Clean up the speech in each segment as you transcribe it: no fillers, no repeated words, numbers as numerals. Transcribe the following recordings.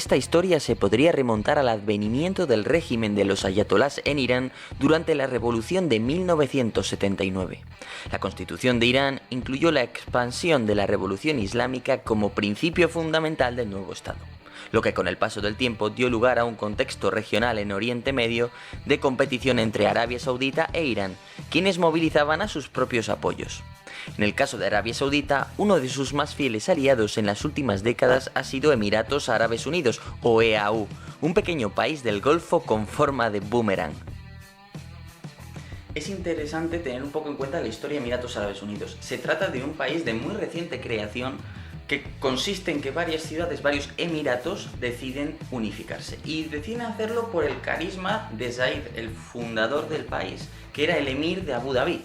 Esta historia se podría remontar al advenimiento del régimen de los ayatolás en Irán durante la revolución de 1979. La constitución de Irán incluyó la expansión de la revolución islámica como principio fundamental del nuevo Estado, lo que con el paso del tiempo dio lugar a un contexto regional en Oriente Medio de competición entre Arabia Saudita e Irán, quienes movilizaban a sus propios apoyos. En el caso de Arabia Saudita, uno de sus más fieles aliados en las últimas décadas ha sido Emiratos Árabes Unidos, o EAU, un pequeño país del Golfo con forma de boomerang. Es interesante tener un poco en cuenta la historia de Emiratos Árabes Unidos. Se trata de un país de muy reciente creación que consiste en que varias ciudades, varios emiratos, deciden unificarse. Y deciden hacerlo por el carisma de Zayed, el fundador del país, que era el emir de Abu Dhabi.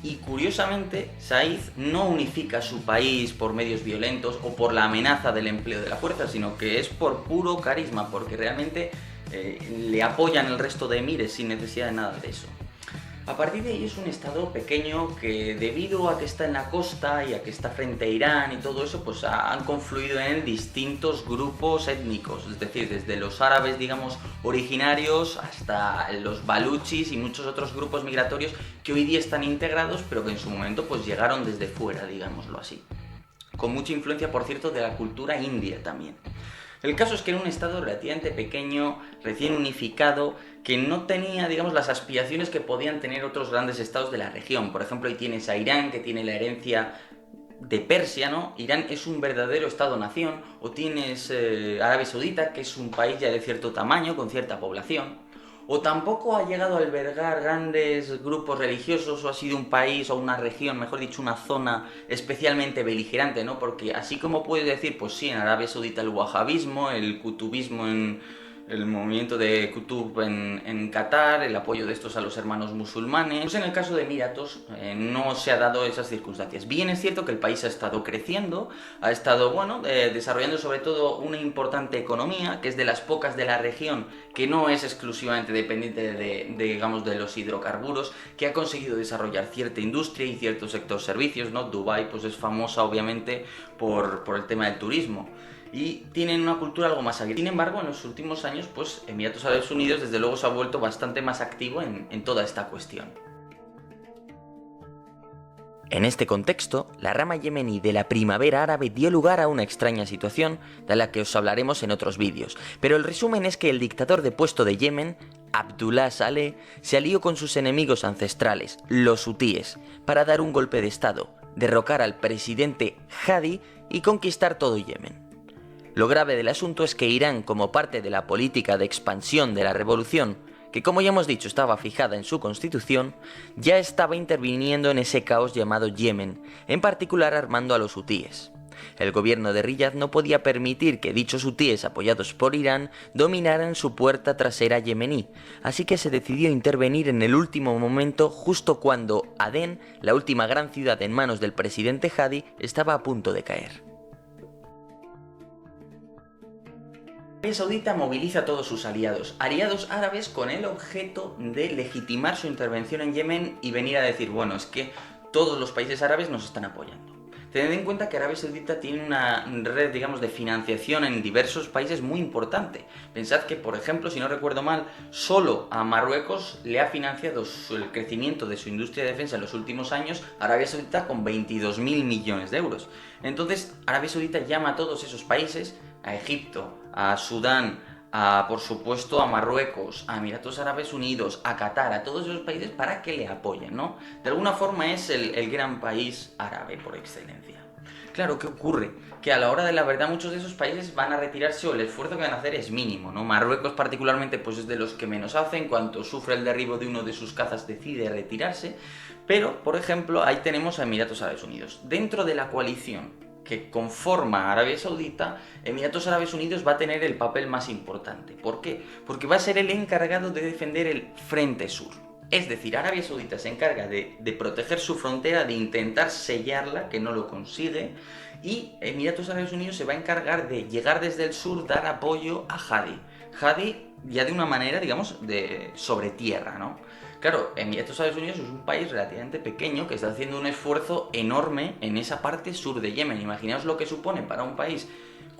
Y curiosamente, Zayed no unifica su país por medios violentos o por la amenaza del empleo de la fuerza, sino que es por puro carisma, porque realmente le apoyan el resto de emires sin necesidad de nada de eso. A partir de ahí es un estado pequeño que, debido a que está en la costa y a que está frente a Irán y todo eso, pues han confluido en él distintos grupos étnicos, es decir, desde los árabes, digamos, originarios hasta los baluchis y muchos otros grupos migratorios que hoy día están integrados, pero que en su momento pues llegaron desde fuera, digámoslo así. Con mucha influencia, por cierto, de la cultura india también. El caso es que era un estado relativamente pequeño, recién unificado, que no tenía, digamos, las aspiraciones que podían tener otros grandes estados de la región. Por ejemplo, ahí tienes a Irán, que tiene la herencia de Persia, ¿no? Irán es un verdadero estado-nación. O tienes Arabia Saudita, que es un país ya de cierto tamaño, con cierta población. O tampoco ha llegado a albergar grandes grupos religiosos, o ha sido un país o una región, mejor dicho, una zona especialmente beligerante, ¿no? Porque así como puedes decir, pues sí, en Arabia Saudita el wahabismo, el kutubismo el movimiento de Qutb en Qatar, el apoyo de estos a los hermanos musulmanes. Pues en el caso de Emiratos no se ha dado esas circunstancias. Bien es cierto que el país ha estado creciendo, ha estado, desarrollando sobre todo una importante economía, que es de las pocas de la región que no es exclusivamente dependiente digamos, de los hidrocarburos, que ha conseguido desarrollar cierta industria y cierto sector servicios, ¿no? Dubái pues es famosa obviamente por el tema del turismo. Y tienen una cultura algo más abierta. Sin embargo, en los últimos años, pues Emiratos Árabes Unidos desde luego se ha vuelto bastante más activo en toda esta cuestión. En este contexto, la rama yemení de la primavera árabe dio lugar a una extraña situación, de la que os hablaremos en otros vídeos, pero el resumen es que el dictador depuesto de Yemen, Abdullah Saleh, se alió con sus enemigos ancestrales, los hutíes, para dar un golpe de estado, derrocar al presidente Hadi y conquistar todo Yemen. Lo grave del asunto es que Irán, como parte de la política de expansión de la revolución, que como ya hemos dicho estaba fijada en su constitución, ya estaba interviniendo en ese caos llamado Yemen, en particular armando a los hutíes. El gobierno de Riyad no podía permitir que dichos hutíes apoyados por Irán dominaran su puerta trasera yemení, así que se decidió intervenir en el último momento justo cuando Adén, la última gran ciudad en manos del presidente Hadi, estaba a punto de caer. Arabia Saudita moviliza a todos sus aliados árabes con el objeto de legitimar su intervención en Yemen y venir a decir, bueno, es que todos los países árabes nos están apoyando. Tened en cuenta que Arabia Saudita tiene una red, digamos, de financiación en diversos países muy importante. Pensad que, por ejemplo, si no recuerdo mal, solo a Marruecos le ha financiado el crecimiento de su industria de defensa en los últimos años Arabia Saudita con 22.000 millones de euros. Entonces, Arabia Saudita llama a todos esos países, a Egipto, a Sudán, por supuesto a Marruecos, a Emiratos Árabes Unidos, a Qatar, a todos esos países para que le apoyen, ¿no? De alguna forma es el gran país árabe por excelencia. Claro, ¿qué ocurre? Que a la hora de la verdad muchos de esos países van a retirarse o el esfuerzo que van a hacer es mínimo, ¿no? Marruecos particularmente pues es de los que menos hacen, cuando sufre el derribo de uno de sus cazas decide retirarse, pero, por ejemplo, ahí tenemos a Emiratos Árabes Unidos. Dentro de la coalición que conforma a Arabia Saudita, Emiratos Árabes Unidos va a tener el papel más importante. ¿Por qué? Porque va a ser el encargado de defender el frente sur. Es decir, Arabia Saudita se encarga de proteger su frontera, de intentar sellarla, que no lo consigue, y Emiratos Árabes Unidos se va a encargar de llegar desde el sur, dar apoyo a Hadi. Hadi ya de una manera, digamos, sobre tierra, ¿no? Claro, Emiratos Árabes Unidos es un país relativamente pequeño que está haciendo un esfuerzo enorme en esa parte sur de Yemen. Imaginaos lo que supone para un país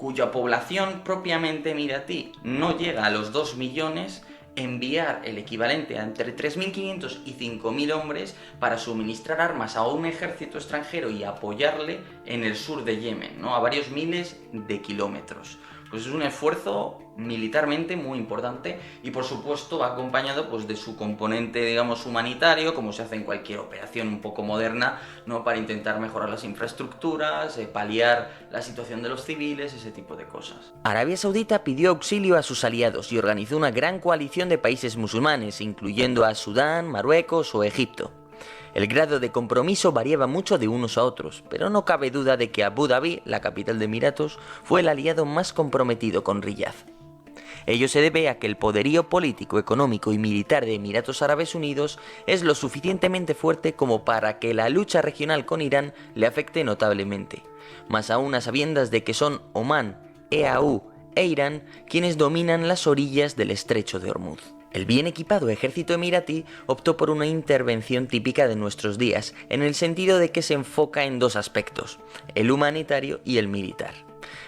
cuya población propiamente emiratí no llega a los 2 millones, enviar el equivalente a entre 3.500 y 5.000 hombres para suministrar armas a un ejército extranjero y apoyarle en el sur de Yemen, ¿no? A varios miles de kilómetros. Pues es un esfuerzo militarmente muy importante y por supuesto va acompañado pues de su componente, digamos, humanitario, como se hace en cualquier operación un poco moderna, ¿no? Para intentar mejorar las infraestructuras, paliar la situación de los civiles, ese tipo de cosas. Arabia Saudita pidió auxilio a sus aliados y organizó una gran coalición de países musulmanes, incluyendo a Sudán, Marruecos o Egipto. El grado de compromiso variaba mucho de unos a otros, pero no cabe duda de que Abu Dhabi, la capital de Emiratos, fue el aliado más comprometido con Riyadh. Ello se debe a que el poderío político, económico y militar de Emiratos Árabes Unidos es lo suficientemente fuerte como para que la lucha regional con Irán le afecte notablemente, más aún a sabiendas de que son Omán, EAU e Irán quienes dominan las orillas del estrecho de Hormuz. El bien equipado ejército emiratí optó por una intervención típica de nuestros días, en el sentido de que se enfoca en dos aspectos, el humanitario y el militar.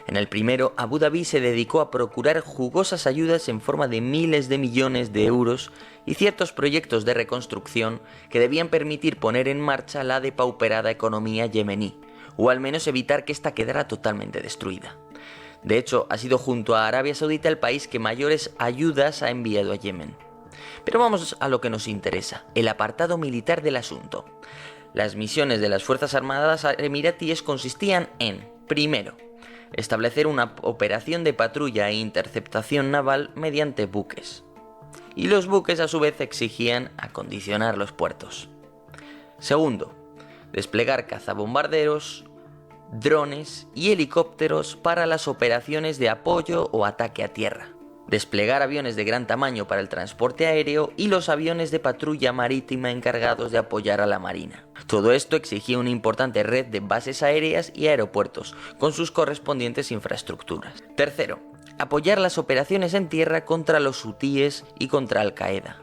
En el primero, Abu Dhabi se dedicó a procurar jugosas ayudas en forma de miles de millones de euros y ciertos proyectos de reconstrucción que debían permitir poner en marcha la depauperada economía yemení, o al menos evitar que ésta quedara totalmente destruida. De hecho, ha sido junto a Arabia Saudita el país que mayores ayudas ha enviado a Yemen. Pero vamos a lo que nos interesa, el apartado militar del asunto. Las misiones de las Fuerzas Armadas emiratíes consistían en, primero, establecer una operación de patrulla e interceptación naval mediante buques. Y los buques a su vez exigían acondicionar los puertos. Segundo, desplegar cazabombarderos, drones y helicópteros para las operaciones de apoyo o ataque a tierra. Desplegar aviones de gran tamaño para el transporte aéreo y los aviones de patrulla marítima encargados de apoyar a la marina. Todo esto exigía una importante red de bases aéreas y aeropuertos, con sus correspondientes infraestructuras. Tercero, apoyar las operaciones en tierra contra los hutíes y contra Al-Qaeda,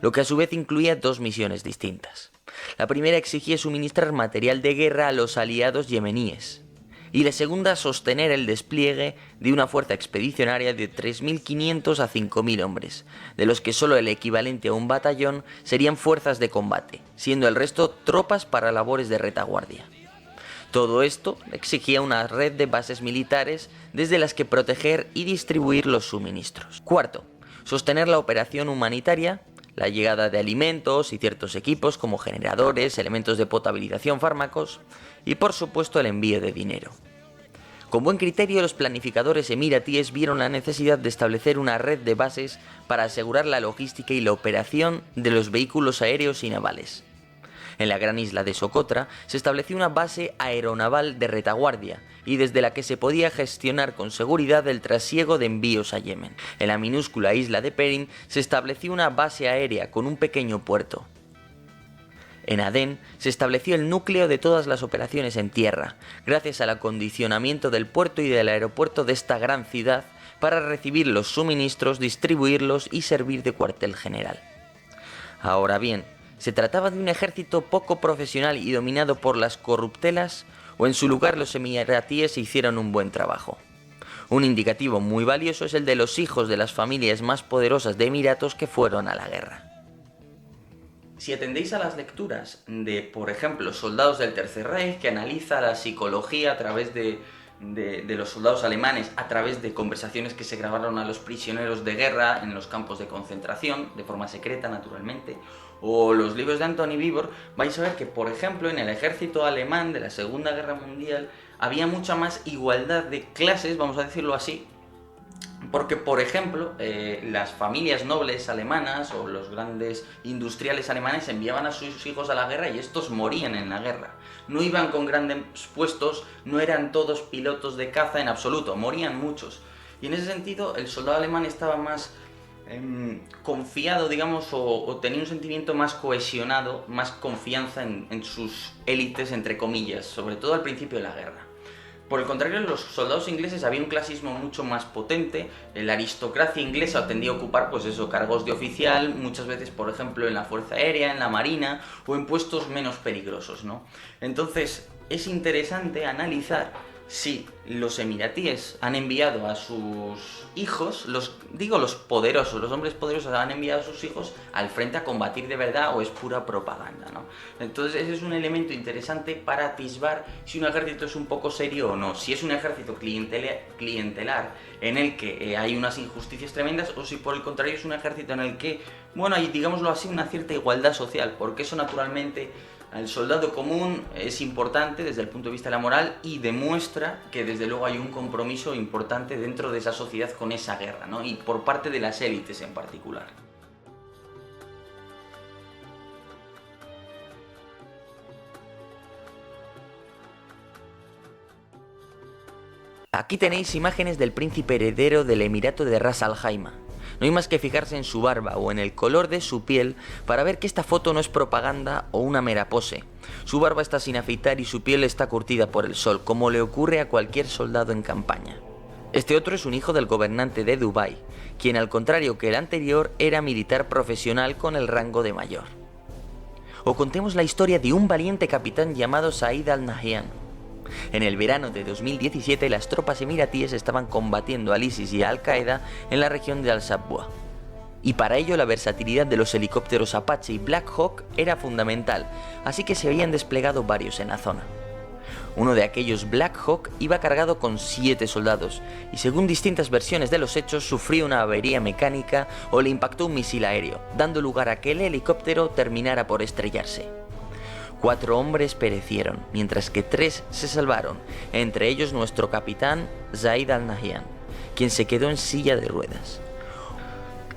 lo que a su vez incluía dos misiones distintas. La primera exigía suministrar material de guerra a los aliados yemeníes, y la segunda sostener el despliegue de una fuerza expedicionaria de 3.500 a 5.000 hombres, de los que solo el equivalente a un batallón serían fuerzas de combate, siendo el resto tropas para labores de retaguardia. Todo esto exigía una red de bases militares desde las que proteger y distribuir los suministros. Cuarto, sostener la operación humanitaria, la llegada de alimentos y ciertos equipos como generadores, elementos de potabilización, fármacos y por supuesto el envío de dinero. Con buen criterio, los planificadores emiratíes vieron la necesidad de establecer una red de bases para asegurar la logística y la operación de los vehículos aéreos y navales. En la gran isla de Socotra se estableció una base aeronaval de retaguardia y desde la que se podía gestionar con seguridad el trasiego de envíos a Yemen. En la minúscula isla de Perin se estableció una base aérea con un pequeño puerto. En Adén se estableció el núcleo de todas las operaciones en tierra, gracias al acondicionamiento del puerto y del aeropuerto de esta gran ciudad para recibir los suministros, distribuirlos y servir de cuartel general. Ahora bien, ¿se trataba de un ejército poco profesional y dominado por las corruptelas, o en su lugar los emiratíes hicieron un buen trabajo? Un indicativo muy valioso es el de los hijos de las familias más poderosas de Emiratos que fueron a la guerra. Si atendéis a las lecturas de, por ejemplo, Soldados del Tercer Reich, que analiza la psicología a través de los soldados alemanes, a través de conversaciones que se grabaron a los prisioneros de guerra en los campos de concentración, de forma secreta naturalmente, o los libros de Anthony Beevor, vais a ver que, por ejemplo, en el ejército alemán de la Segunda Guerra Mundial había mucha más igualdad de clases, vamos a decirlo así, porque, por ejemplo, las familias nobles alemanas o los grandes industriales alemanes enviaban a sus hijos a la guerra y estos morían en la guerra. No iban con grandes puestos, no eran todos pilotos de caza en absoluto, morían muchos. Y en ese sentido, el soldado alemán estaba más confiado, digamos, o tenía un sentimiento más cohesionado, más confianza en sus élites, entre comillas, sobre todo al principio de la guerra. Por el contrario, en los soldados ingleses había un clasismo mucho más potente, la aristocracia inglesa tendía a ocupar, pues eso, cargos de oficial, muchas veces, por ejemplo, en la Fuerza Aérea, en la Marina, o en puestos menos peligrosos, ¿no? Entonces, es interesante analizar si los emiratíes han enviado a sus hijos, los poderosos, los hombres poderosos han enviado a sus hijos al frente a combatir de verdad o es pura propaganda, ¿no? Entonces ese es un elemento interesante para atisbar si un ejército es un poco serio o no, si es un ejército clientelar en el que hay unas injusticias tremendas o si por el contrario es un ejército en el que, bueno, hay, digámoslo así, una cierta igualdad social, porque eso naturalmente al soldado común es importante desde el punto de vista de la moral y demuestra que desde luego hay un compromiso importante dentro de esa sociedad con esa guerra, ¿no? Y por parte de las élites en particular. Aquí tenéis imágenes del príncipe heredero del Emirato de Ras Al Khaimah. No hay más que fijarse en su barba o en el color de su piel para ver que esta foto no es propaganda o una mera pose. Su barba está sin afeitar y su piel está curtida por el sol, como le ocurre a cualquier soldado en campaña. Este otro es un hijo del gobernante de Dubái, quien al contrario que el anterior era militar profesional con el rango de mayor. O contemos la historia de un valiente capitán llamado Said al-Nahyan. En el verano de 2017 las tropas emiratíes estaban combatiendo al ISIS y a Al-Qaeda en la región de Al-Sabwa. Y para ello la versatilidad de los helicópteros Apache y Black Hawk era fundamental, así que se habían desplegado varios en la zona. Uno de aquellos Black Hawk iba cargado con 7 soldados, y según distintas versiones de los hechos sufrió una avería mecánica o le impactó un misil aéreo, dando lugar a que el helicóptero terminara por estrellarse. 4 hombres perecieron, mientras que 3 se salvaron, entre ellos nuestro capitán Said al-Nahyan, quien se quedó en silla de ruedas.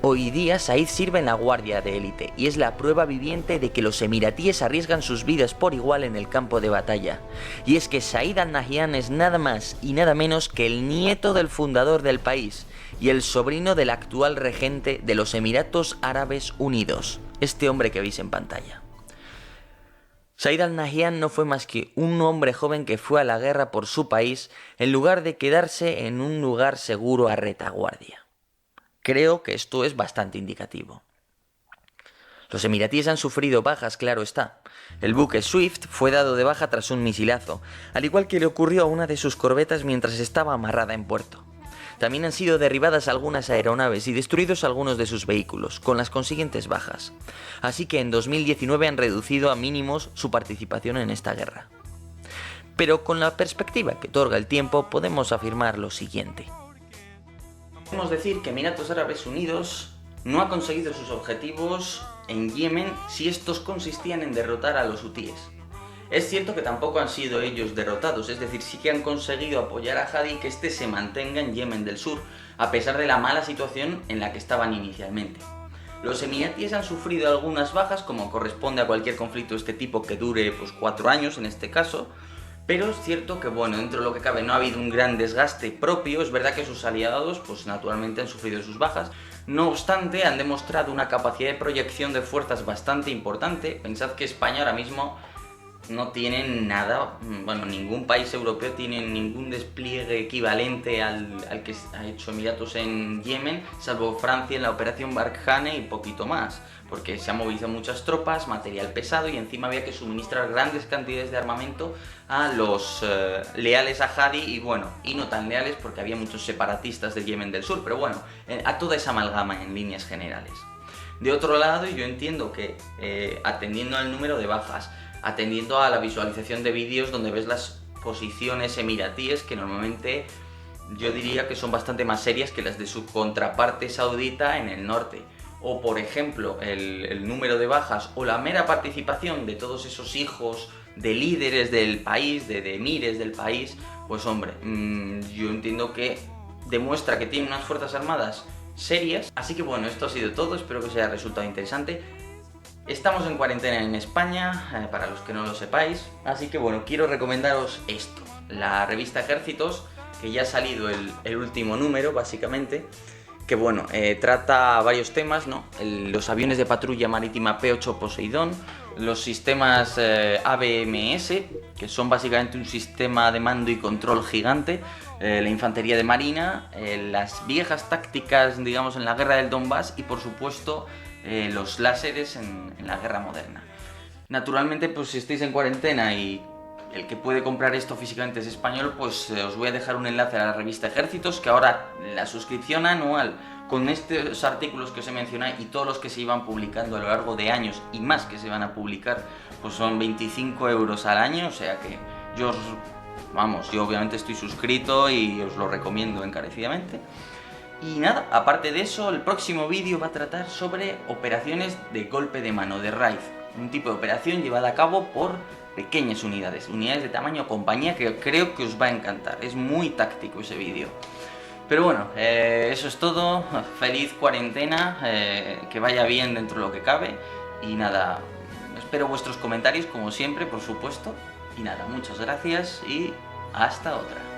Hoy día Said sirve en la guardia de élite y es la prueba viviente de que los emiratíes arriesgan sus vidas por igual en el campo de batalla. Y es que Said al-Nahyan es nada más y nada menos que el nieto del fundador del país y el sobrino del actual regente de los Emiratos Árabes Unidos, este hombre que veis en pantalla. Said al-Nahyan no fue más que un hombre joven que fue a la guerra por su país en lugar de quedarse en un lugar seguro a retaguardia. Creo que esto es bastante indicativo. Los emiratíes han sufrido bajas, claro está. El buque Swift fue dado de baja tras un misilazo, al igual que le ocurrió a una de sus corbetas mientras estaba amarrada en puerto. También han sido derribadas algunas aeronaves y destruidos algunos de sus vehículos, con las consiguientes bajas. Así que en 2019 han reducido a mínimos su participación en esta guerra. Pero con la perspectiva que otorga el tiempo podemos afirmar lo siguiente. Podemos decir que Emiratos Árabes Unidos no ha conseguido sus objetivos en Yemen si estos consistían en derrotar a los hutíes. Es cierto que tampoco han sido ellos derrotados, es decir, sí que han conseguido apoyar a Hadi y que este se mantenga en Yemen del Sur, a pesar de la mala situación en la que estaban inicialmente. Los emiratíes han sufrido algunas bajas, como corresponde a cualquier conflicto de este tipo que dure 4 años en este caso, pero es cierto que, bueno, dentro de lo que cabe no ha habido un gran desgaste propio. Es verdad que sus aliados, naturalmente han sufrido sus bajas. No obstante, han demostrado una capacidad de proyección de fuerzas bastante importante. Pensad que España ahora mismo no tiene nada, ningún país europeo tiene ningún despliegue equivalente al que ha hecho Emiratos en Yemen, salvo Francia en la operación Barkhane y poquito más, porque se han movilizado muchas tropas, material pesado y encima había que suministrar grandes cantidades de armamento a los leales a Hadi y no tan leales porque había muchos separatistas de Yemen del Sur, pero a toda esa amalgama en líneas generales. De otro lado, yo entiendo que atendiendo al número de bajas, atendiendo a la visualización de vídeos donde ves las posiciones emiratíes que normalmente yo diría que son bastante más serias que las de su contraparte saudita en el norte. O por ejemplo el número de bajas o la mera participación de todos esos hijos de líderes del país, de emires del país, yo entiendo que demuestra que tiene unas fuerzas armadas serias. Así que esto ha sido todo, espero que os haya resultado interesante. Estamos en cuarentena en España, para los que no lo sepáis, así que quiero recomendaros esto, la revista Ejércitos, que ya ha salido el último número, básicamente, que trata varios temas, ¿no? Los aviones de patrulla marítima P-8 Poseidón, los sistemas ABMS, que son básicamente un sistema de mando y control gigante, la infantería de marina, las viejas tácticas, digamos, en la guerra del Donbass y, por supuesto, los láseres en la guerra moderna. Naturalmente, si estáis en cuarentena y el que puede comprar esto físicamente es español, pues os voy a dejar un enlace a la revista Ejércitos, que ahora la suscripción anual con estos artículos que os he mencionado y todos los que se iban publicando a lo largo de años y más que se van a publicar, pues son 25 euros al año, o sea que yo obviamente estoy suscrito y os lo recomiendo encarecidamente. Y nada, aparte de eso, el próximo vídeo va a tratar sobre operaciones de golpe de mano, de raid, un tipo de operación llevada a cabo por pequeñas unidades de tamaño compañía, que creo que os va a encantar, es muy táctico ese vídeo. Pero bueno, eso es todo, feliz cuarentena, que vaya bien dentro de lo que cabe, y nada, espero vuestros comentarios como siempre, por supuesto, y nada, muchas gracias y hasta otra.